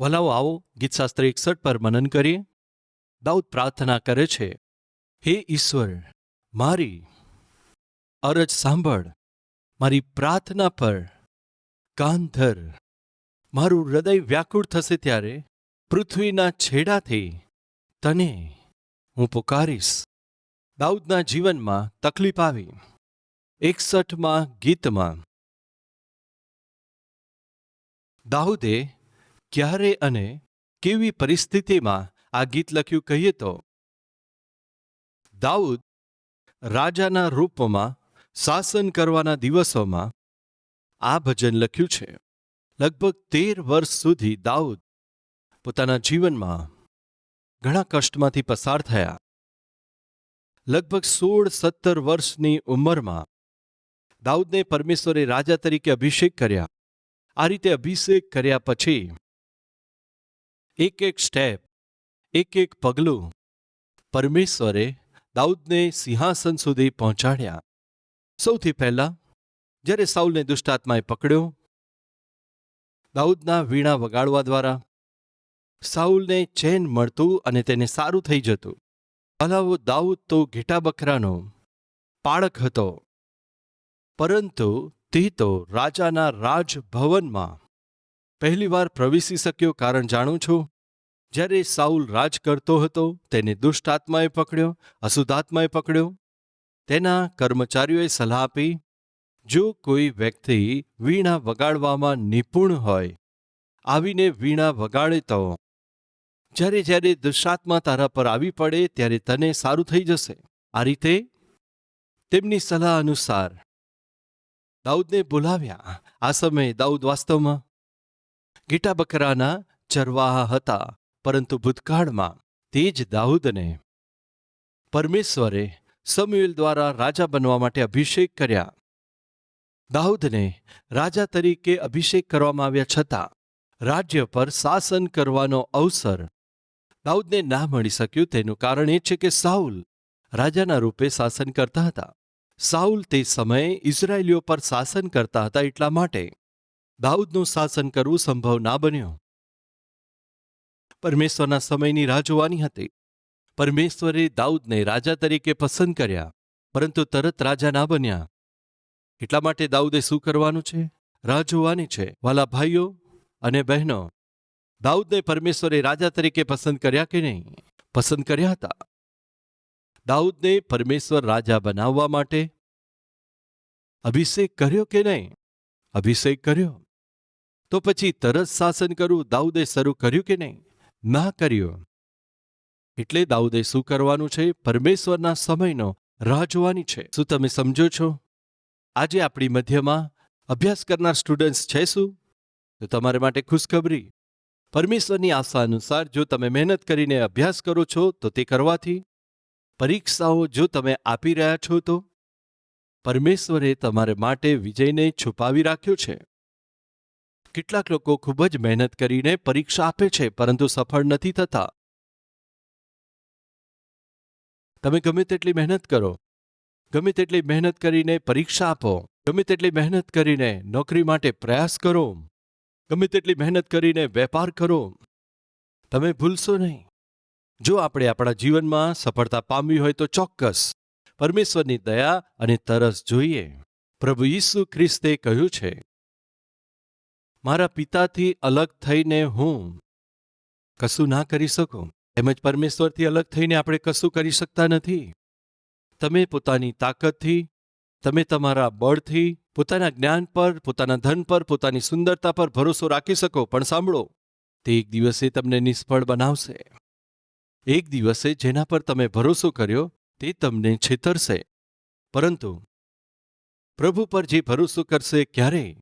વલાઓ આવો ગીતશાસ્ત્ર 61 પર મનન કરીએ. દાઉદ પ્રાર્થના કરે છે, હે ઈશ્વર, મારી અરજ સાંભળ, મારી પ્રાર્થના પર કાન ધર. મારું હૃદય વ્યાકુળ થશે ત્યારે પૃથ્વીના છેડાથી તને હું પુકારીશ. દાઉદના જીવનમાં તકલીફ આવી. 61માં ગીતમાં દાઉદે ક્યારે અને કેવી પરિસ્થિતિમાં આ ગીત લખ્યું કહીએ તો, દાઉદ રાજાના રૂપમાં શાસન કરવાના દિવસોમાં આ ભજન લખ્યું છે. લગભગ 13 વર્ષ સુધી દાઉદ પોતાના જીવનમાં ઘણા કષ્ટમાંથી પસાર થયા. લગભગ 16-17 વર્ષની ઉંમરમાં દાઉદને પરમેશ્વરે રાજા તરીકે અભિષેક કર્યા. આ રીતે અભિષેક કર્યા પછી એક એક સ્ટેપ, એક એક પગલું પરમેશ્વરે દાઉદને સિંહાસન સુધી પહોંચાડ્યા. સૌથી પહેલા જ્યારે સાઉલને દુષ્ટાત્માએ પકડ્યો, દાઉદના વીણા વગાડવા દ્વારા સાઉલને ચેન મળતું અને તેને સારું થઈ જતું. ભલાવો દાઉદ તો ઘેટા બકરાનો પાળક હતો, પરંતુ તે તો રાજાના રાજભવનમાં પહેલીવાર પ્રવેશી શક્યો. કારણ જાણું છું, જ્યારે સાઉલ રાજ કરતો હતો તેને દુષ્ટ આત્માએ પકડ્યો, અશુદ્ધાત્માએ પકડ્યો. તેના કર્મચારીઓએ સલાહ આપી, જો કોઈ વ્યક્તિ વીણા વગાડવામાં નિપુણ હોય, આવીને વીણા વગાડે તો જ્યારે જ્યારે દુષ્ટાત્મા તારા પર આવી પડે ત્યારે તને સારું થઈ જશે. આ રીતે તેમની સલાહ અનુસાર દાઉદને બોલાવ્યા. આ સમયે દાઉદ વાસ્તવમાં ઘેટા બકરાના ચરવાહા હતા, પરંતુ ભૂતકાળમાં તે જ દાઉદને પરમેશ્વરે સમુએલ દ્વારા રાજા બનવા માટે અભિષેક કર્યા. દાઉદને રાજા તરીકે અભિષેક કરવામાં આવ્યા છતાં રાજ્ય પર શાસન કરવાનો અવસર દાઉદને ના મળી શક્યું. તેનું કારણ એ છે કે સાઉલ રાજાના રૂપે શાસન કરતા હતા. સાઉલ તે સમયે ઇઝરાયેલીઓ પર શાસન કરતા હતા, એટલા માટે દાઉદનું શાસન કરવું સંભવ ના બન્યું. પરમેશ્વરના સમયની રાહ જોવાની હતી. પરમેશ્વરે દાઉદને રાજા તરીકે પસંદ કર્યા, પરંતુ તરત રાજા ના બન્યા. એટલા માટે દાઉદે શું કરવાનું છે? રાહ જોવાની છે. વાલા ભાઈઓ અને બહેનો, દાઉદને પરમેશ્વરે રાજા તરીકે પસંદ કર્યા કે નહીં? પસંદ કર્યા હતા. દાઉદને પરમેશ્વર રાજા બનાવવા માટે અભિષેક કર્યો કે નહીં? અભિષેક કર્યો. તો પછી તરત શાસન કરવું દાઉદે શરૂ કર્યું કે નહીં? ના કર્યું. એટલે દાઉદે શું કરવાનું છે? પરમેશ્વરના સમયનો રાહ જોવાની છે. શું તમે સમજો છો? આજે આપણી મધ્યમાં અભ્યાસ કરનાર સ્ટુડન્ટ્સ છે શું? તો તમારા માટે ખુશખબરી. પરમેશ્વરની આશા અનુસાર જો તમે મહેનત કરીને અભ્યાસ કરો છો તો તે કરવાથી પરીક્ષાઓ જો તમે આપી રહ્યા છો તો પરમેશ્વરે તમારે માટે વિજયને છુપાવી રાખ્યો છે. કેટલાક લોકો ખૂબ જ મહેનત કરીને પરીક્ષા આપે છે, પરંતુ સફળ નથી થતા. તમે ગમે તેટલી મહેનત કરો, ગમે તેટલી મહેનત કરીને પરીક્ષા આપો, ગમે તેટલી મહેનત કરીને નોકરી માટે પ્રયાસ કરો, ગમે તેટલી મહેનત કરીને વેપાર કરો, તમે ભૂલશો નહીં, જો આપણે આપણા જીવનમાં સફળતા પામવી હોય તો ચોક્કસ પરમેશ્વરની દયા અને તરસ જોઈએ. પ્રભુ ઈસુ ખ્રિસ્તે કહ્યું છે, મારા પિતાથી અલગ થઈને હું કશું ના કરી શકું. એમ જ પરમેશ્વરથી અલગ થઈને આપણે કશું કરી શકતા નથી. તમે પોતાની તાકાતથી, તમે તમારા બળથી, પોતાના જ્ઞાન પર, પોતાના ધન પર, પોતાની સુંદરતા પર ભરોસો રાખી શકો, પણ સાંભળો, તે એક દિવસે તમને નિષ્ફળ બનાવશે. એક દિવસે જેના પર તમે ભરોસો કર્યો તે તમને છેતરશે. પરંતુ પ્રભુ પર જે ભરોસો કરશે ક્યારેય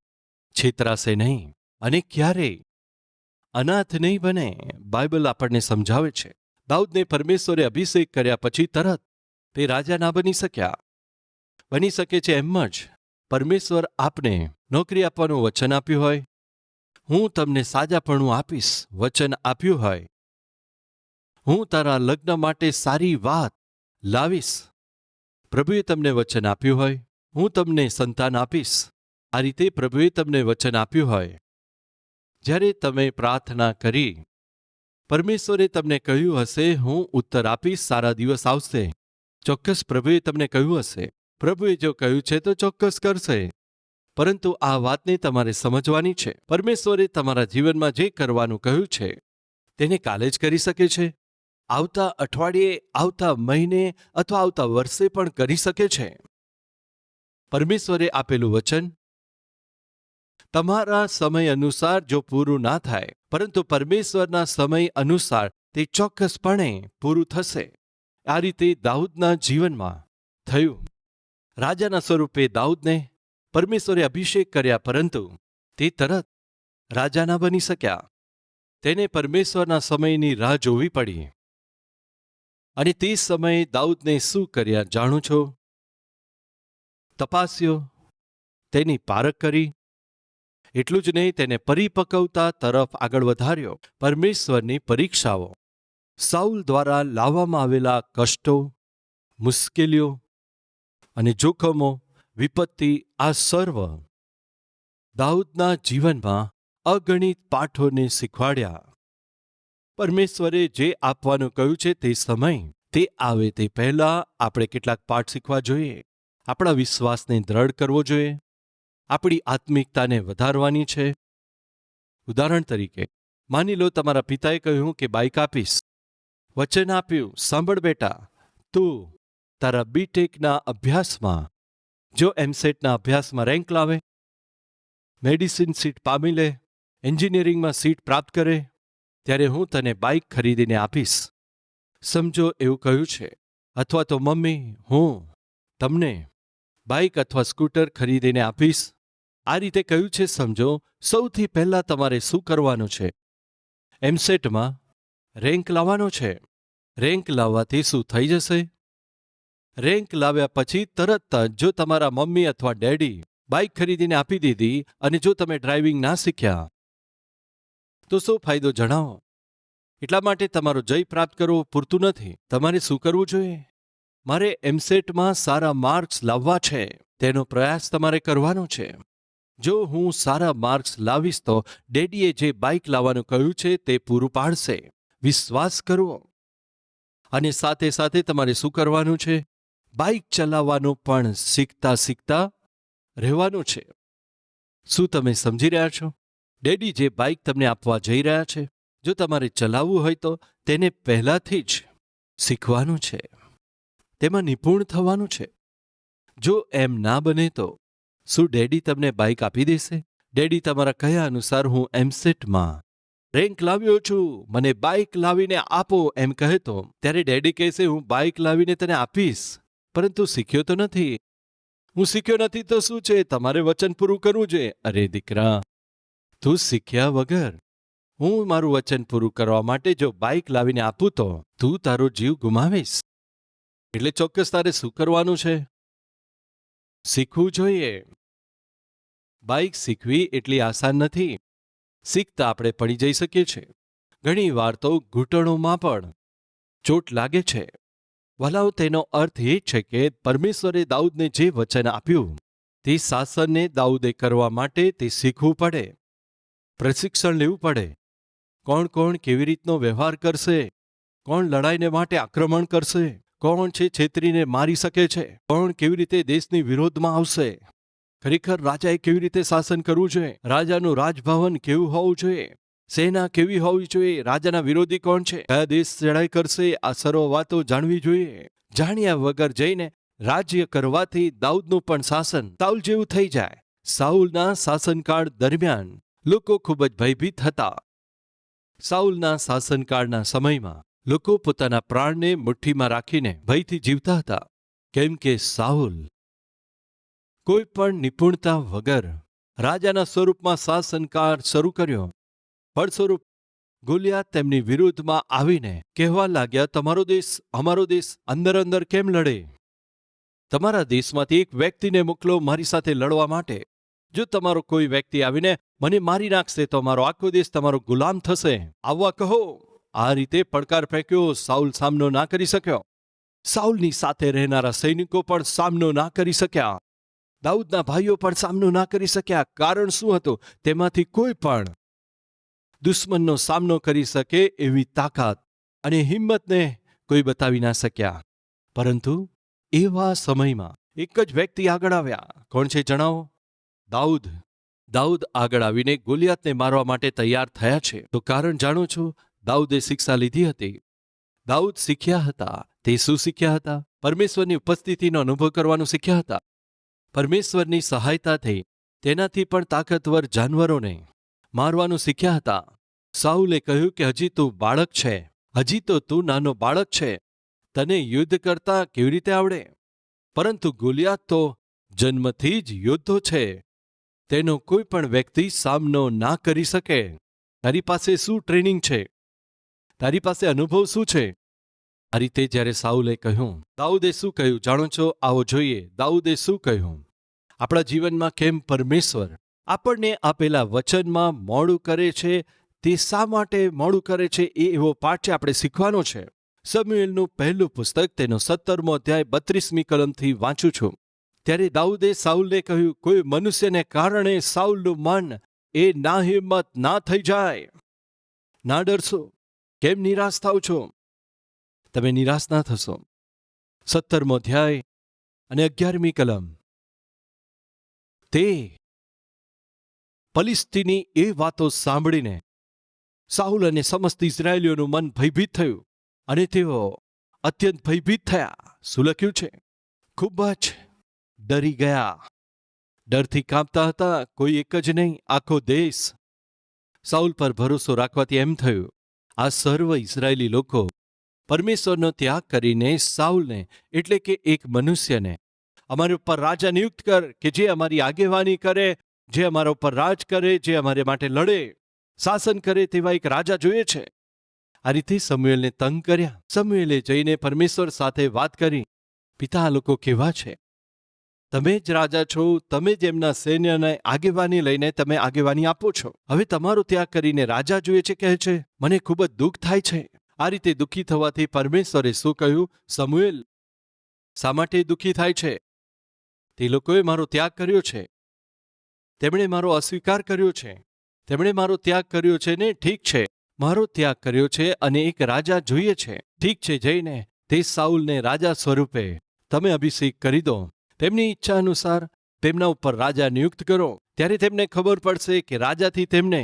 છેતરાશે નહીં અને ક્યારેય અનાથ નહીં બને. બાઇબલ આપણને સમજાવે છે. દાઉદને પરમેશ્વરે અભિષેક કર્યા પછી તરત તે રાજા ના બની શક્યા. બની શકે છે એમ જ પરમેશ્વર આપને નોકરી આપવાનું વચન આપ્યું હોય, હું તમને સાજાપણું આપીશ વચન આપ્યું હોય, હું તારા લગ્ન માટે સારી વાત લાવીશ, પ્રભુએ તમને વચન આપ્યું હોય, હું તમને સંતાન આપીશ. આ રીતે પ્રભુએ તમને વચન આપ્યું હોય, જ્યારે તમે પ્રાર્થના કરી, પરમેશ્વરે તમને કહ્યું હશે, હું ઉત્તર આપીશ, સારા દિવસ આવશે. ચોક્કસ પ્રભુએ તમને કહ્યું હશે. પ્રભુએ જો કહ્યું છે તો ચોક્કસ કરશે. પરંતુ આ વાતને તમારે સમજવાની છે. પરમેશ્વરે તમારા જીવનમાં જે કરવાનું કહ્યું છે તેને કાલે જ કરી શકે છે, આવતા અઠવાડિયે, આવતા મહિને અથવા આવતા વર્ષે પણ કરી શકે છે. પરમેશ્વરે આપેલું વચન તમારા સમય અનુસાર જો પૂરું ના થાય, પરંતુ પરમેશ્વરના સમય અનુસાર તે ચોક્કસપણે પૂરું થશે. આ રીતે દાઉદના જીવનમાં થયું. રાજાના સ્વરૂપે દાઉદને પરમેશ્વરે અભિષેક કર્યા, પરંતુ તે તરત રાજા ના બની શક્યા. તેને પરમેશ્વરના સમયની રાહ જોવી પડી. અને તે સમયે દાઉદને શું કર્યા જાણો છો? તપાસ્યો, તેની પારખ કરી. એટલું જ નહીં, તેને પરિપક્વતા તરફ આગળ વધાર્યો. પરમેશ્વરની પરીક્ષાઓ, સાઉલ દ્વારા લાવવામાં આવેલા કષ્ટો, મુશ્કેલીઓ અને જોખમો, વિપત્તિ, આ સર્વ દાઉદના જીવનમાં અગણિત પાઠોને શીખવાડ્યા. પરમેશ્વરે જે આપવાનું કહ્યું છે તે સમય તે આવે તે પહેલા આપણે કેટલાક પાઠ શીખવા જોઈએ. આપણા વિશ્વાસને દ્રઢ કરવો જોઈએ. આપણી આત્મિકતાને વધારવાની છે. ઉદાહરણ તરીકે, માની લો તમારા પિતાએ કહ્યું કે બાઇક આપીશ. વચન આપ્યું, સાંભળ બેટા, તું તારા બીટેકના અભ્યાસમાં જો એમસેટના અભ્યાસમાં રેન્ક લાવે, મેડિસિન સીટ પામી લે, એન્જિનિયરિંગમાં સીટ પ્રાપ્ત કરે, ત્યારે હું તને બાઇક ખરીદીને આપીશ. સમજો એવું કહ્યું છે. અથવા તો મમ્મી, હું તમને બાઇક અથવા સ્કૂટર ખરીદીને આપીશ. આ રીતે કહ્યું છે. સમજો, સૌથી પહેલાં તમારે શું કરવાનું છે? એમસેટમાં રેન્ક લાવવાનો છે. રેન્ક લાવવાથી શું થઈ જશે? રેન્ક લાવ્યા પછી તરત જ જો તમારા મમ્મી અથવા ડેડી બાઇક ખરીદીને આપી દીધી અને જો તમે ડ્રાઇવિંગ ના શીખ્યા તો શું ફાયદો જણાવો? એટલા માટે તમારો જય પ્રાપ્ત કરવો પૂરતું નથી. તમારે શું કરવું જોઈએ? મારે એમસેટમાં સારા માર્ક્સ લાવવા છે, તેનો પ્રયાસ તમારે કરવાનો છે. જો હું સારા માર્ક્સ લાવીશ તો ડેડીએ જે બાઇક લાવવાનું કહ્યું છે તે પૂરું પાડશે. વિશ્વાસ કરવો. અને સાથે સાથે તમારે શું કરવાનું છે? બાઇક ચલાવવાનું પણ શીખતા શીખતા રહેવાનું છે. શું તમે સમજી રહ્યા છો? ડેડી જે બાઇક તમને આપવા જઈ રહ્યા છે, જો તમારે ચલાવવું હોય તો તેને પહેલાથી જ શીખવાનું છે, તેમાં નિપુણ થવાનું છે. જો એમ ના બને તો શું ડેડી તમને બાઇક આપી દેશે? ડેડી તમારા કયા અનુસાર હું એમસેટમાં રેન્ક લાવ્યો છું, મને બાઇક લાવીને આપો એમ કહે તો ત્યારે ડેડી કહેશે, હું બાઇક લાવીને તને આપીશ, પરંતુ શીખ્યો તો નથી. હું શીખ્યો નથી તો શું છે? તમારે વચન પૂરું કરવું જોઈએ. અરે દીકરા, તું શીખ્યા વગર હું મારું વચન પૂરું કરવા માટે જો બાઇક લાવીને આપું તો તું તારો જીવ ગુમાવીશ. એટલે ચોક્કસ તારે શું કરવાનું છે? શીખવું જોઈએ. બાઇક શીખવી એટલી આસાન નથી. શીખતા આપણે પડી જઈ શકીએ છીએ. ઘણી વાર તો ઘૂંટણોમાં પણ ચોટ લાગે છે. વલાઓ, તેનો અર્થ એ છે કે પરમેશ્વરે દાઉદને જે વચન આપ્યું તે શાસનને દાઉદે કરવા માટે તે શીખવું પડે, પ્રશિક્ષણ લેવું પડે. કોણ કોણ કેવી રીતનો વ્યવહાર કરશે, કોણ લડાઈને માટે આક્રમણ કરશે, કોણ છે છેતરીને મારી શકે છે, કોણ કેવી રીતે દેશની વિરોધમાં આવશે, ખરેખર રાજાએ કેવી રીતે શાસન કરવું જોઈએ, રાજાનું રાજભવન કેવું હોવું જોઈએ, સેના કેવી હોવી જોઈએ, રાજાના વિરોધી કોણ છે, કયા દેશ ચડાઈ કરશે, આ સર્વ વાતો જાણવી જોઈએ. જાણ્યા વગર જઈને રાજ્ય કરવાથી દાઉદનું પણ શાસન સાઉલ જેવું થઈ જાય. સાઉલના શાસનકાળ દરમિયાન લોકો ખૂબ જ ભયભીત હતા. સાઉલના શાસનકાળના સમયમાં લોકો પોતાના પ્રાણને મુઠ્ઠીમાં રાખીને ભયથી જીવતા હતા, કેમ કે સાઉલ કોઈ પણ નિપુણતા વગર રાજાના સ્વરૂપમાં શાસનકાળ શરૂ કર્યો. ફળસ્વરૂપ ગોલિયાત તેમની વિરુદ્ધમાં આવીને કહેવા લાગ્યા, તમારો દેશ અમારો દેશ અંદર અંદર કેમ લડે? તમારા દેશમાંથી એક વ્યક્તિને મોકલો મારી સાથે લડવા માટે. જો તમારો કોઈ વ્યક્તિ આવીને મને મારી નાખશે તો મારો આખો દેશ તમારો ગુલામ થશે. આવવા કહો. આ રીતે પડકાર ફેંક્યો. સાઉલ સામનો ના કરી શક્યો. સાઉલની સાથે રહેનારા સૈનિકો પણ સામનો ના કરી શક્યા. દાઉદના ભાઈઓ પણ સામનો ના કરી શક્યા. કારણ શું હતું? તેમાંથી કોઈ પણ દુશ્મનનો સામનો કરી શકે એવી તાકાત અને હિંમતને કોઈ બતાવી ના શક્યા. પરંતુ એવા સમયમાં એક જ વ્યક્તિ આગળ આવ્યા. કોણ છે જણાવો? દાઉદ. દાઉદ આગળ આવીને ગોલિયાતને મારવા માટે તૈયાર થયા છે. તો કારણ જાણો છો? દાઉદે શિક્ષા લીધી હતી. દાઉદ શીખ્યા હતા. તે શું શીખ્યા હતા? પરમેશ્વરની ઉપસ્થિતિનો અનુભવ કરવાનું શીખ્યા હતા. પરમેશ્વરની સહાયતાથી તેનાથી પણ તાકાતવર જાનવરોને મારવાનું શીખ્યા હતા. સાઉલે કહ્યું કે હજી તું બાળક છે, હજી તો તું નાનો બાળક છે, તને યુદ્ધ કરતા કેવી રીતે આવડે? પરંતુ ગોલિયાત તો જન્મથી જ યોદ્ધો છે, તેનો કોઈ પણ વ્યક્તિ સામનો ના કરી શકે. તારી પાસે શું ટ્રેનિંગ છે? તારી પાસે અનુભવ શું છે? આ રીતે જ્યારે સાઉલે કહ્યું, દાઉદે શું કહ્યું જાણો છો? આવો જોઈએ દાઉદે શું કહ્યું. આપણા જીવનમાં કેમ પરમેશ્વર આપણને આપેલા વચનમાં મોડું કરે છે, તે શા માટે મોડું કરે છે, એ એવો પાઠ છે આપણે શીખવાનો છે. શમૂએલનું પહેલું પુસ્તક તેનો 17મો અધ્યાય 32મી કલમથી વાંચું છું. ત્યારે દાઉદે સાઉલને કહ્યું, કોઈ મનુષ્યને કારણે સાઉલનું મન એ નાહિંમત ના થઈ જાય. ના ડરશો. કેમ નિરાશ થાવ છો? તમે નિરાશ ના થશો. 17મો અધ્યાય અને 11મી કલમ. તે ફલિસ્તીની એ વાતો સાંભળીને સાઉલ અને સમસ્ત ઇઝરાયેલીઓનું મન ભયભીત થયું અને તેઓ અત્યંત ભયભીત થયા. શું લખ્યું છે? ખૂબ જ ડરી ગયા. ડરથી કાંપતા હતા. કોઈ એક જ નહીં, આખો દેશ. સાઉલ પર ભરોસો રાખવાથી એમ થયું, આ સર્વ ઇઝરાયેલી લોકો પરમેશ્વરનો ત્યાગ કરીને સાઉલને એટલે કે એક મનુષ્યને અમારી ઉપર રાજા નિયુક્ત કર, કે જે અમારી આગેવાની કરે, જે અમારા ઉપર રાજ કરે, જે અમારે માટે લડે, શાસન કરે, તેવા એક રાજા જોઈએ છે. આ રીતે શમૂએલને તંગ કર્યા. શમૂએલે જઈને પરમેશ્વર સાથે વાત કરી, પિતા આ લોકો કેવા છે? તમે જ રાજા છો, તમે જ એમના સૈન્યને આગેવાની લઈને તમે આગેવાની આપો છો. હવે તમારો ત્યાગ કરીને રાજા જોઈએ છે કહે છે. મને ખૂબ જ દુઃખ થાય છે. આ રીતે દુઃખી થવાથી પરમેશ્વરે શું કહ્યું? શમૂએલ શા માટે દુઃખી થાય છે? તે લોકોએ મારો ત્યાગ કર્યો છે, તેમણે મારો અસ્વીકાર કર્યો છે, તેમણે મારો ત્યાગ કર્યો છે ને? ઠીક છે, મારો ત્યાગ કર્યો છે અને એક રાજા જોઈએ છે. ઠીક છે, જઈને તે સાઉલને રાજા સ્વરૂપે તમે અભિષેક કરી દો. તેમની ઈચ્છા અનુસાર તેમના ઉપર રાજા નિયુક્ત કરો. ત્યારે તેમને ખબર પડશે કે રાજાથી તેમને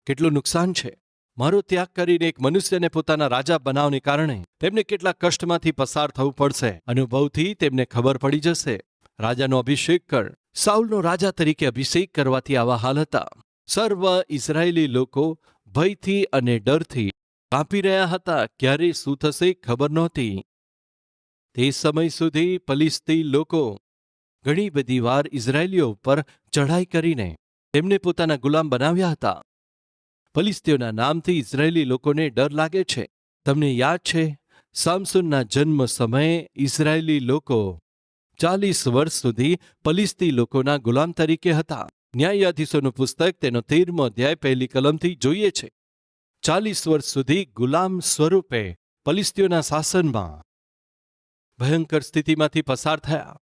કેટલું નુકસાન છે. મારો ત્યાગ કરીને એક મનુષ્યને પોતાના રાજા બનાવને કારણે તેમને કેટલા કષ્ટમાંથી પસાર થવું પડશે. અનુભવથી તેમને ખબર પડી જશે. રાજાનો અભિષેક કર. સાઉલનો રાજા તરીકે અભિષેક કરવાથી આવા હાલ હતા. સર્વ ઇઝરાયેલી લોકો ભયથી અને ડરથી કાંપી રહ્યા હતા. ક્યારે શું થશે ખબર નહોતી. તે સમય સુધી ફલિસ્તી લોકો ઘણી બધી વાર ઇઝરાયેલીઓ ઉપર ચઢાઈ કરીને તેમને પોતાના ગુલામ બનાવ્યા હતા. ફલિસ્તીઓના નામથી ઇઝરાયેલી લોકોને ડર લાગે છે. તમને યાદ છે, સામસોનના જન્મ સમયે ઇઝરાયેલી લોકો 40 વર્ષ સુધી ફલિસ્તી લોકોના ગુલામ તરીકે હતા. ન્યાયાધીશોનું પુસ્તક તેનો 13મો અધ્યાય 1લી કલમથી જોઈએ છે. 40 વર્ષ સુધી ગુલામ સ્વરૂપે ફલિસ્તીઓના શાસનમાં ભયંકર સ્થિતિમાંથી પસાર થયા.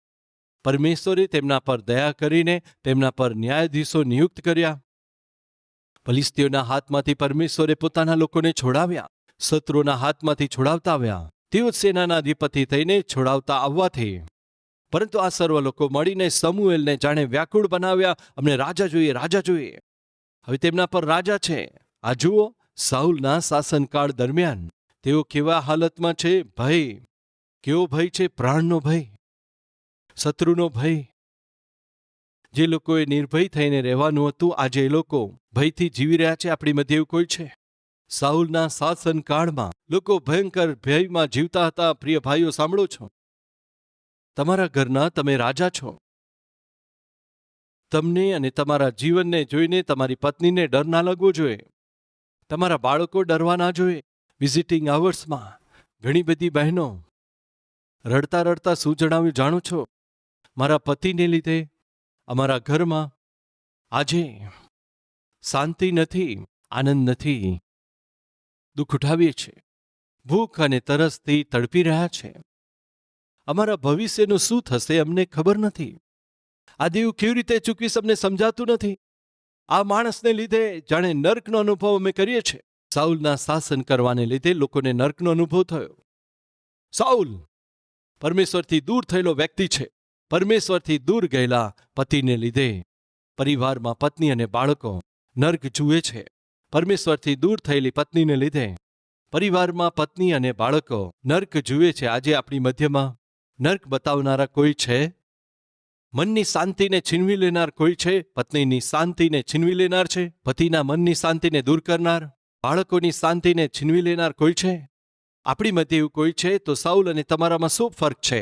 પરમેશ્વરે તેમના પર દયા કરીને તેમના પર ન્યાયાધીશો નિયુક્ત કર્યા. ફલિસ્તીઓના હાથમાંથી પરમેશ્વરે પોતાના લોકોને છોડાવ્યા. શત્રુઓના હાથમાંથી છોડાવતા આવ્યા. તેઓ સેનાના અધિપતિ થઈને છોડાવતા આવવાથી પરંતુ આ સર્વ લોકો મળીને શમૂએલને જાણે વ્યાકુળ બનાવ્યા. અમને રાજા જોઈએ, રાજા જોઈએ. હવે તેમના પર રાજા છે. આ જુઓ, સાઉલના શાસનકાળ દરમિયાન તેઓ કેવા હાલતમાં છે? ભય. કેવો ભય છે? પ્રાણનો ભય, શત્રુનો ભય. જે લોકોએ નિર્ભય થઈને રહેવાનું હતું, આજે એ લોકો ભયથી જીવી રહ્યા છે. આપણી મધ્ય એવું કોઈ છે? સાઉલના શાસનકાળમાં લોકો ભયંકર ભયમાં જીવતા હતા. પ્રિય ભાઈઓ, સાંભળો છો? તમારા ઘરના તમે રાજા છો. તમને અને તમારા જીવનને જોઈને તમારી પત્નીને ડર ના લાગવો જોઈએ. તમારા બાળકો ડરવા ના જોઈએ. વિઝિટિંગ અવર્સમાં ઘણી બધી બહેનો રડતા રડતા શું જણાવ્યું જાણો છો? મારા પતિને લીધે અમારા ઘરમાં આજે શાંતિ નથી, આનંદ નથી, દુઃખ ઉઠાવીએ છીએ, ભૂખ અને તરસથી તડપી રહ્યા છે. અમારા ભવિષ્યનું શું થશે અમને ખબર નથી. આ દેવું કેવી રીતે ચૂકવીશ અમને સમજાતું નથી. આ માણસને લીધે જાણે નર્કનો અનુભવ અમે કરીએ છીએ. સાઉલના શાસન કરવાને લીધે લોકોને નર્કનો અનુભવ થયો. સાઉલ પરમેશ્વરથી દૂર થયેલો વ્યક્તિ છે. પરમેશ્વરથી દૂર ગયેલા પતિને લીધે પરિવારમાં પત્ની અને બાળકો નર્ક જુએ છે. પરમેશ્વરથી દૂર થયેલી પત્નીને લીધે પરિવારમાં પત્ની અને બાળકો નર્ક જુએ છે. આજે આપણી મધ્યમાં નર્ક બતાવનારા કોઈ છે? મનની શાંતિને છીનવી લેનાર કોઈ છે? પત્નીની શાંતિને છીનવી લેનાર છે? પતિના મનની શાંતિને દૂર કરનાર, બાળકોની શાંતિને છીનવી લેનાર કોઈ છે? આપણી મધ્ય એવું કોઈ છે? તો સાઉલ અને તમારામાં શું ફરક છે?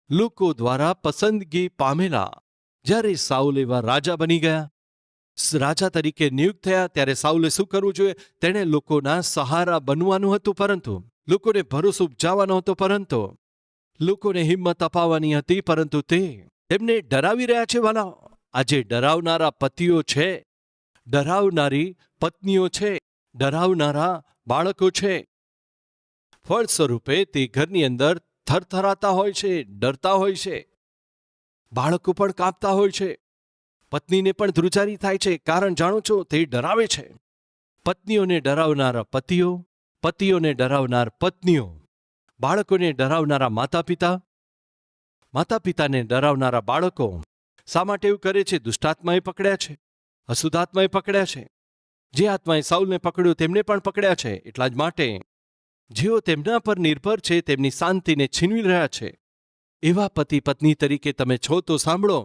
લોકો દ્વારા પસંદગી પામેલા જ્યારે સાઉલ એવા રાજા બની ગયા, રાજા તરીકે નિયુક્ત થયા, ત્યારે સાઉલે શું કરવું જોઈએ? તેણે લોકોના સહારા બનવાનું હતું, પરંતુ લોકોને ભરોસો ઉપજાવવાનો હતો, પરંતુ લોકોને હિંમત અપાવવાની હતી, પરંતુ તેમને ડરાવી રહ્યા છે. વાલા, આજે ડરાવનારા પતિઓ છે, ડરાવનારી પત્નીઓ છે, ડરાવનારા બાળકો છે. ફળ સ્વરૂપે તે ઘરની અંદર થરથરાતા હોય છે, ડરતા હોય છે. બાળકો પણ કાંપતા હોય છે. પત્નીને પણ ધ્રુજારી થાય છે. કારણ જાણો છો? તે ડરાવે છે. પત્નીઓને ડરાવનારા પતિઓ, પતિઓને ડરાવનાર પત્નીઓ, બાળકોને ડરાવનારા માતા પિતા, માતા પિતાને ડરાવનારા બાળકો. શા માટે એવું કરે છે? દુષ્ટાત્માએ પકડ્યા છે, અશુદ્ધાત્માએ પકડ્યા છે. જે આત્માએ સાઉલને પકડ્યો તેમને પણ પકડ્યા છે. એટલા જ માટે જેઓ તેમના પર નિર્ભર છે તેમની શાંતિને છીનવી રહ્યા છે. એવા પતિ પત્ની તરીકે તમે છો તો સાંભળો,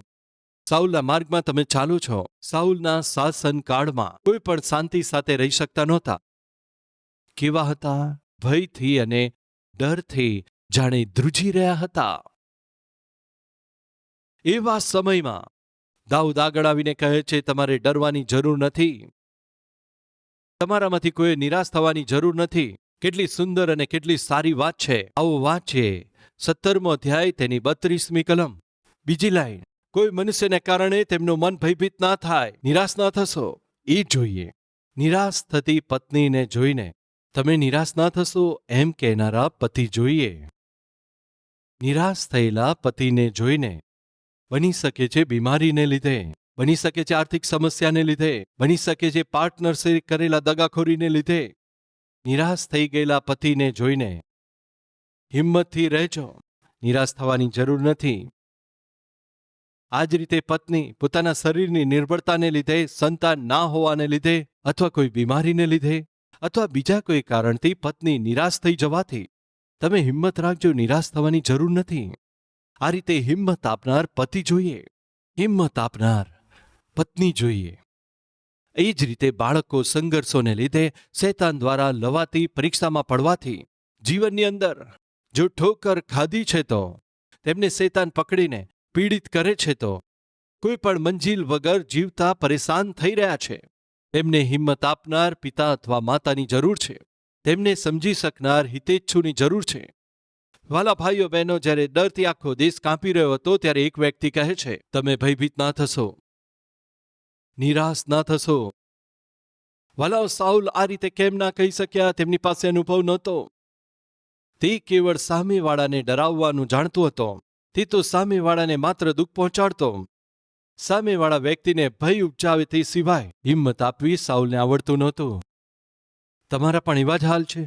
સાઉલના માર્ગમાં તમે ચાલો છો. સાઉલના શાસનકાળમાં કોઈ પણ શાંતિ સાથે રહી શકતા નહોતા. કેવા હતા? ભયથી અને ડરથી જાણે ધ્રુજી રહ્યા હતા. એવા સમયમાં દાઉદ આગળ આવીને કહે છે, તમારે ડરવાની જરૂર નથી, તમારામાંથી કોઈ નિરાશ થવાની જરૂર નથી. કેટલી સુંદર અને કેટલી સારી વાત છે. આવો વાંચીએ 17મો અધ્યાય, તેની 32મી કલમ, બીજી લાઈન. કોઈ મનુષ્યને કારણે તેમનું મન ભયભીત ના થાય, નિરાશ ના થશો, એ જોઈએ. નિરાશ થતી પત્નીને જોઈને તમે નિરાશ ના થશો એમ કહેનારા પતિ જોઈએ. નિરાશ થયેલા પતિને જોઈને, બની શકે છે બીમારીને લીધે, બની શકે છે આર્થિક સમસ્યાને લીધે, બની શકે છે પાર્ટનર્સે કરેલા દગાખોરીને લીધે, નિરાશ થઈ ગયેલા પતિને જોઈને હિંમતથી રહેજો, નિરાશ થવાની જરૂર નથી. આ જ રીતે પત્ની પોતાના શરીરની નિર્બળતાને લીધે, સંતાન ના હોવાને લીધે, અથવા કોઈ બીમારીને લીધે, અથવા બીજા કોઈ કારણથી પત્ની નિરાશ થઈ જવાથી તમે હિંમત રાખજો, નિરાશ થવાની જરૂર નથી. આ રીતે હિંમત આપનાર પતિ જોઈએ, હિંમત આપનાર પત્ની જોઈએ. એ જ રીતે બાળકો સંઘર્ષોને લીધે, શૈતાન દ્વારા લવાતી પરીક્ષામાં પડવાથી, જીવનની અંદર જો ઠોકર ખાધી છે તો તેમને શૈતાન પકડીને પીડિત કરે છે, તો કોઈ પણ મંજિલ વગર જીવતા પરેશાન થઈ રહ્યા છે, તેમને હિંમત આપનાર પિતા અથવા માતાની જરૂર છે. તેમને સમજી શકનાર હિતેચ્છુની જરૂર છે. વાલા ભાઈઓ બહેનો, જ્યારે ડરથી આખો દેશ કાંપી રહ્યો હતો, ત્યારે એક વ્યક્તિ કહે છે, તમે ભયભીત ના થશો, નિરાશ ના થશો. વાલાઓ, સાઉલ આ રીતે કેમ ના કહી શક્યા? તેમની પાસે અનુભવ નહોતો. તે કેવળ સામેવાળાને ડરાવવાનું જાણતો હતો. તે તો સામેવાળાને માત્ર દુઃખ પહોંચાડતો. સામેવાળા વ્યક્તિને ભય ઉપજાવે તે સિવાય હિંમત આપવી સાઉલને આવડતું નહોતું. તમારા પણ એવા જ હાલ છે.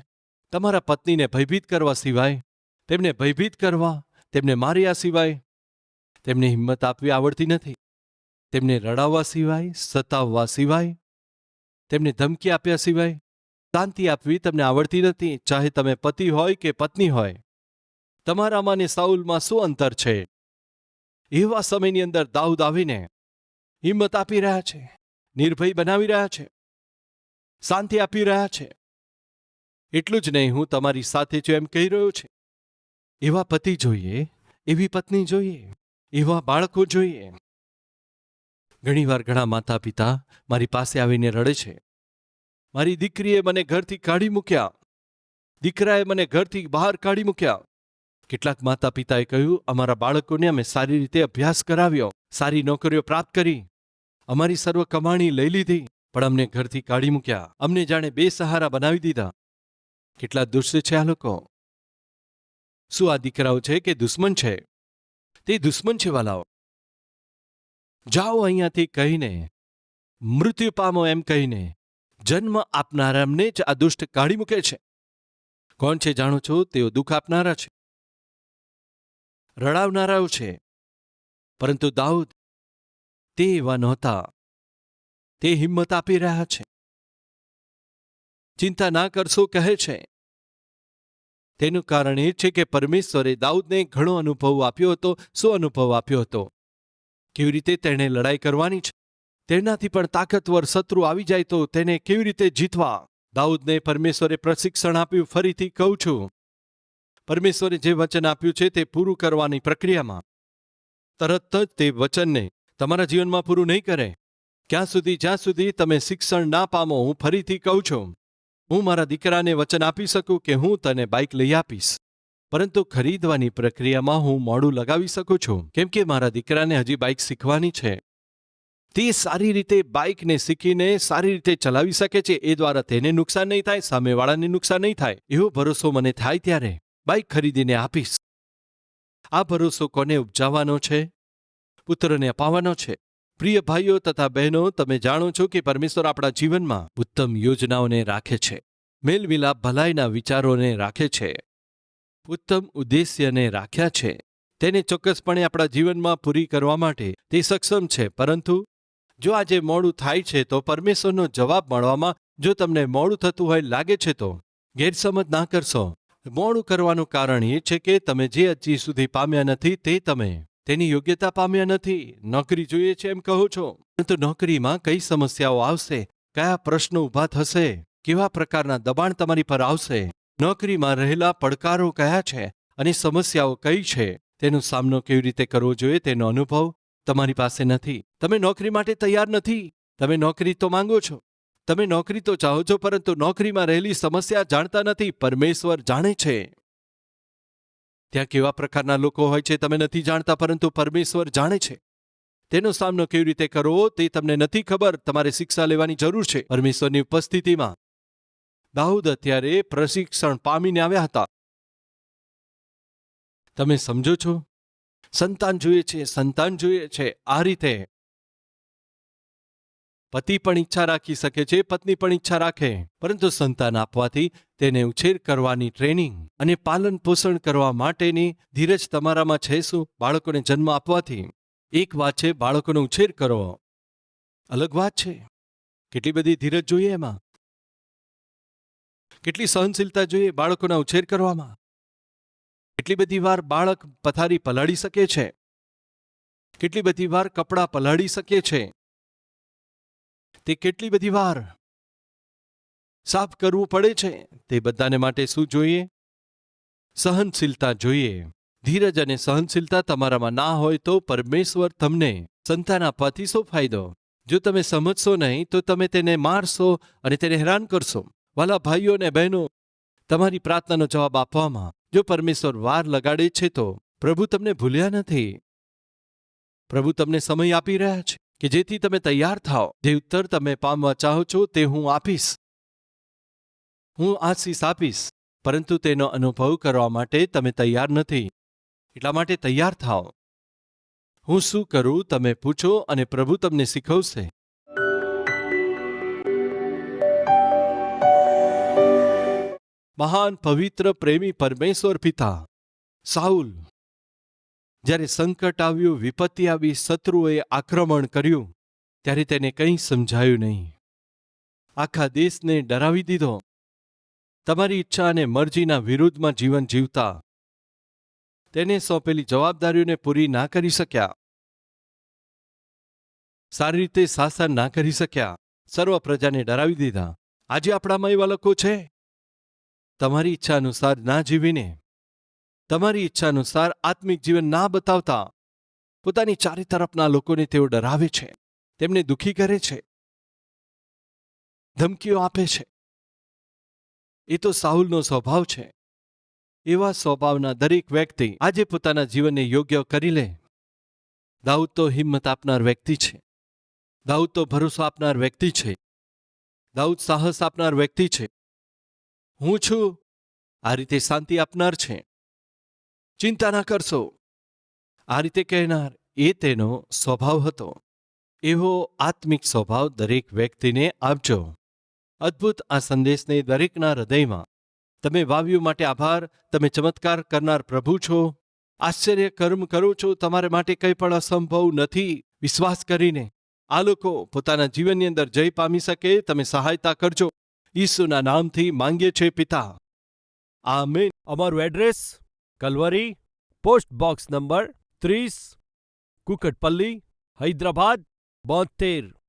તમારા પત્નીને ભયભીત કરવા સિવાય, તેમને ભયભીત કરવા, તેમને માર્યા સિવાય તેમને હિંમત આપવી આવડતી નથી. તેમને રડાવવા સિવાય, સતાવવા સિવાય, તેમને ધમકી આપ્યા સિવાય શાંતિ આપવી તમને આવડતી નથી. ચાહે તમે પતિ હોય કે પત્ની હોય, તમારામાં ને સાઉલમાં શું અંતર છે? એવા સમયની અંદર દાઉદ આવીને હિંમત આપી રહ્યા છે, નિર્ભય બનાવી રહ્યા છે, શાંતિ આપી રહ્યા છે. એટલું જ નહીં, હું તમારી સાથે છું એમ કહી રહ્યો છે. એવા પતિ જોઈએ, એવી પત્ની જોઈએ, એવા બાળકો જોઈએ. ઘણીવાર ઘણા માતા પિતા મારી પાસે આવીને રડે છે, મારી દીકરીએ મને ઘરથી કાઢી મૂક્યા, દીકરાએ મને ઘરથી બહાર કાઢી મૂક્યા. કેટલાક માતા પિતાએ કહ્યું, અમારા બાળકોને અમે સારી રીતે અભ્યાસ કરાવ્યો, સારી નોકરીઓ પ્રાપ્ત કરી, અમારી સર્વ કમાણી લઈ લીધી, પણ અમને ઘરથી કાઢી મૂક્યા, અમને જાણે બેસહારા બનાવી દીધા. કેટલા દુષ્ટ છે આ લોકો! શું આ દીકરાઓ છે કે દુશ્મન છે? તે દુશ્મન છે વાલાઓ. જાઓ અહીંયાથી કહીને મૃત્યુ પામો એમ કહીને જન્મ આપનારામને જ આ દુષ્ટ કાઢી મૂકે છે. કોણ છે જાણો છો? તેઓ દુઃખ આપનારા છે, રડાવનારાઓ છે. પરંતુ દાઉદ તે એવા નહોતા. તે હિંમત આપી રહ્યા છે. ચિંતા ના કરશો કહે છે. તેનું કારણ એ છે કે પરમેશ્વરે દાઉદને ઘણો અનુભવ આપ્યો હતો. શું અનુભવ આપ્યો હતો? કેવી રીતે તેણે લડાઈ કરવાની છે, તેનાથી પણ તાકાતવર શત્રુ આવી જાય તો તેને કેવી રીતે જીતવા. દાઉદને પરમેશ્વરે પ્રશિક્ષણ આપ્યું. ફરીથી કહું છું, પરમેશ્વરે જે વચન આપ્યું છે તે પૂરું કરવાની પ્રક્રિયામાં તરત જ તે વચનને તમારા જીવનમાં પૂરું નહીં કરે જ્યાં સુધી તમે શિક્ષણ ના પામો. હું ફરીથી કહું છું, હું મારા દીકરાને વચન આપી શકું કે હું તને બાઇક લઈ આપીશ, પરંતુ ખરીદવાની પ્રક્રિયામાં હું મોડું લગાવી શકું છું, કેમ કે મારા દીકરાને હજી બાઇક શીખવાની છે. તે સારી રીતે બાઇકને શીખીને સારી રીતે ચલાવી શકે છે. એ દ્વારા તેને નુકસાન નહીં થાય, સામેવાળાને નુકસાન નહીં થાય, એવો ભરોસો મને થાય ત્યારે બાઇક ખરીદીને આપીશ. આ ભરોસો કોને ઉપજાવવાનો છે? પુત્રને અપાવવાનો છે. પ્રિય ભાઈઓ તથા બહેનો, તમે જાણો છો કે પરમેશ્વર આપણા જીવનમાં ઉત્તમ યોજનાઓને રાખે છે, મેલમિલાપ ભલાઈના વિચારોને રાખે છે, ઉત્તમ ઉદ્દેશ્યને રાખ્યા છે. તેને ચોક્કસપણે આપણા જીવનમાં પૂરી કરવા માટે તે સક્ષમ છે. પરંતુ જો આજે મોડું થાય છે તો પરમેશ્વરનો જવાબ મળવામાં જો તમને મોડું થતું હોય લાગે છે તો ગેરસમજ ના કરશો. મોડું કરવાનું કારણ એ છે કે તમે જે હજી સુધી પામ્યા નથી તે તમે તેની યોગ્યતા પામ્યા નથી. નોકરી જોઈએ છે એમ કહો છો, પરંતુ નોકરીમાં કઈ સમસ્યાઓ આવશે, કયા પ્રશ્નો ઊભા થશે, કેવા પ્રકારના દબાણ તમારી પર આવશે, નોકરીમાં રહેલા પડકારો કયા છે અને સમસ્યાઓ કઈ છે, તેનો સામનો કેવી રીતે કરવો જોઈએ તેનો અનુભવ તમારી પાસે નથી. તમે નોકરી માટે તૈયાર નથી. તમે નોકરી તો માંગો છો, તમે નોકરી તો ચાહો છો, પરંતુ નોકરીમાં રહેલી સમસ્યા જાણતા નથી. પરમેશ્વર જાણે છે. ત્યાં કેવા પ્રકારના લોકો હોય છે તમે નથી જાણતા, પરંતુ પરમેશ્વર જાણે છે. તેનો સામનો કેવી રીતે કરવો તે તમને નથી ખબર. તમારે શિક્ષા લેવાની જરૂર છે પરમેશ્વરની ઉપસ્થિતિમાં. દાઉદ અત્યારે પ્રશિક્ષણ પામીને આવ્યા હતા. તમે સમજો છો? સંતાન જોઈએ છે, સંતાન જોઈએ છે. આ રીતે પતિ પણ ઈચ્છા રાખી શકે છે, પત્ની પણ ઈચ્છા રાખે, પરંતુ સંતાન આપવાથી તેને ઉછેર કરવાની ટ્રેનિંગ અને પાલન પોષણ કરવા માટેની ધીરજ તમારામાં છે. શું? બાળકોને જન્મ આપવાથી એક વાત છે, બાળકોનો ઉછેર કરવો અલગ વાત છે. કેટલી બધી ધીરજ જોઈએ એમાં, કેટલી સહનશીલતા જોઈએ બાળકોના ઉછેર કરવામાં. કેટલી બધી વાર બાળક પથારી પલાળી શકે છે, કેટલી બધી વાર કપડાં પલાળી શકે છે, તે કેટલી બધી વાર સાફ કરવું પડે છે. તે બધાને માટે શું જોઈએ? સહનશીલતા જોઈએ. ધીરજ અને સહનશીલતા તમારામાં ના હોય તો પરમેશ્વર તમને સંતાન આપવાથી શું ફાયદો? જો તમે સમજશો નહીં તો તમે તેને મારશો અને તેને હેરાન કરશો. વાલા ભાઈઓ અને બહેનો, તમારી પ્રાર્થનાનો જવાબ આપવામાં જો પરમેશ્વર વાર લગાડે છે તો પ્રભુ તમને ભૂલ્યા નથી. પ્રભુ તમને સમય આપી રહ્યા છે કે જેથી તમે તૈયાર થાઓ. જે ઉત્તર તમે પામવા ચાહો છો તે હું આપીશ, હું આશીષ આપીશ, પરંતુ તેનો અનુભવ કરવા માટે તમે તૈયાર નથી. એટલા માટે તૈયાર થાઓ. હું શું કરું તમે પૂછો અને પ્રભુ તમને શીખવશે. મહાન પવિત્ર પ્રેમી પરમેશ્વર પિતા સાઉલ, જ્યારે સંકટ આવ્યું, વિપત્તિ આવી, શત્રુએ આક્રમણ કર્યું, ત્યારે તેને કંઈ સમજાયું નહીં. આખા દેશને ડરાવી દીધો. તમારી ઈચ્છા અને મરજીના વિરુદ્ધમાં જીવન જીવતા તેને સોંપેલી જવાબદારીઓને પૂરી ના કરી શક્યા, સારી રીતે શાસન ના કરી શક્યા, સર્વ પ્રજાને ડરાવી દીધા. આજે આપણામાં એવા લોકો છે, તમારી ઈચ્છા અનુસાર ના જીવીને, તમારી ઈચ્છા અનુસાર આત્મિક જીવન ના બતાવતા પોતાની ચારે તરફના લોકોને તેઓ ડરાવે છે, તેમને દુઃખી કરે છે, ધમકીઓ આપે છે. એ તો સાઉલનો સ્વભાવ છે. એવા સ્વભાવના દરેક વ્યક્તિ આજે પોતાના જીવનને યોગ્ય કરી લે. દાઉદ તો હિંમત આપનાર વ્યક્તિ છે. દાઉદ તો ભરોસો આપનાર વ્યક્તિ છે. દાઉદ સાહસ આપનાર વ્યક્તિ છે. હું છું આ રીતે શાંતિ આપનાર છે. ચિંતા ના કરશો આ રીતે કહેનાર એ તેનો સ્વભાવ હતો. એવો આત્મિક સ્વભાવ દરેક વ્યક્તિને આપજો. અદ્ભુત આ સંદેશને દરેકના હૃદયમાં તમે વાવ્યું માટે આભાર. તમે ચમત્કાર કરનાર પ્રભુ છો. આશ્ચર્ય કર્મ કરો છો. તમારા માટે કંઈ પણ અસંભવ નથી. વિશ્વાસ કરીને આ લોકો પોતાના જીવનની અંદર જય પામી શકે તમે સહાયતા કરજો. ઈસુના નામથી માંગીએ છીએ પિતા. આમેન. અમારું address Calvary, post box number 30, Kukatpally, Hyderabad 72.